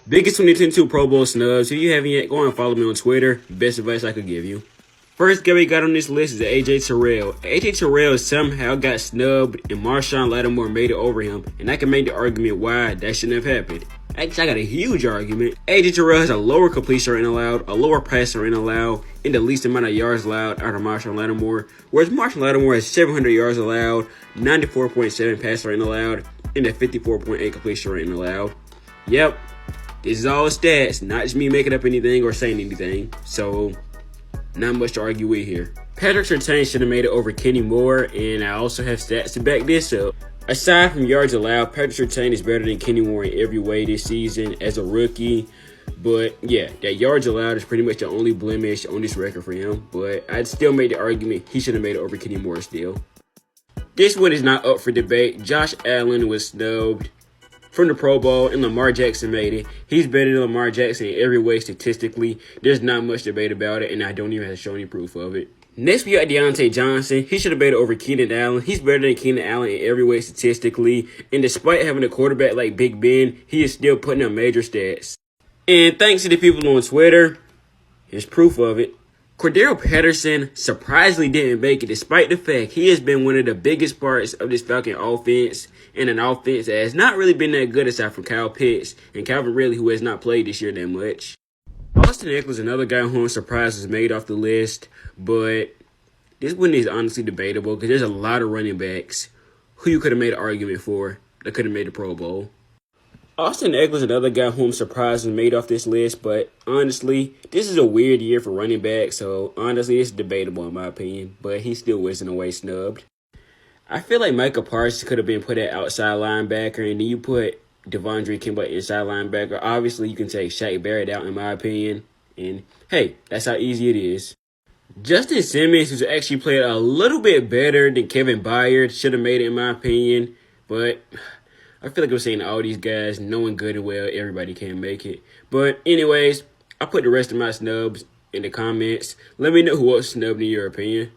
Biggest 2022 Pro Bowl snubs. If you haven't yet, go and follow me on Twitter. Best advice I could give you. First guy we got on this list is AJ Tyrell. AJ Tyrell somehow got snubbed and Marshawn Lattimore made it over him. And I can make the argument why that shouldn't have happened. Actually, I got a huge argument. AJ Tyrell has a lower completion rate allowed, a lower passer rate allowed, and the least amount of yards allowed out of Marshawn Lattimore. Whereas Marshawn Lattimore has 700 yards allowed, 94.7 passer rate allowed, and a 54.8 completion rate allowed. Yep. This is all stats, not just me making up anything or saying anything. So, not much to argue with here. Patrick Surtain should have made it over Kenny Moore, and I also have stats to back this up. Aside from yards allowed, Patrick Surtain is better than Kenny Moore in every way this season as a rookie. But yeah, that yards allowed is pretty much the only blemish on this record for him. But I'd still make the argument he should have made it over Kenny Moore still. This one is not up for debate. Josh Allen was snubbed from the Pro Bowl, and Lamar Jackson made it. He's better than Lamar Jackson in every way statistically. There's not much debate about it, and I don't even have to show any proof of it. Next, we got Deontay Johnson. He should have made it over Keenan Allen. He's better than Keenan Allen in every way statistically, and despite having a quarterback like Big Ben, he is still putting up major stats. And thanks to the people on Twitter, here's proof of it. Cordero Patterson surprisingly didn't make it, despite the fact he has been one of the biggest parts of this Falcon offense, and an offense that has not really been that good aside from Kyle Pitts and Calvin Ridley, who has not played this year that much. Austin Ekeler is another guy who I'm surprised was made off the list, but this one is honestly debatable because there's a lot of running backs who you could have made an argument for that could have made the Pro Bowl. Austin Ekeler is another guy who I'm surprised was made off this list, but honestly, this is a weird year for running backs, so honestly, it's debatable in my opinion, but he still wasn't away snubbed. I feel like Micah Parsons could have been put at outside linebacker, and then you put Devondre Campbell inside linebacker. Obviously, you can take Shaq Barrett out in my opinion, and hey, that's how easy it is. Justin Simmons, who's actually played a little bit better than Kevin Byard, should have made it in my opinion, but I feel like I'm saying all these guys, knowing good and well, everybody can make it. But anyways, I'll put the rest of my snubs in the comments. Let me know who else snubbed in your opinion.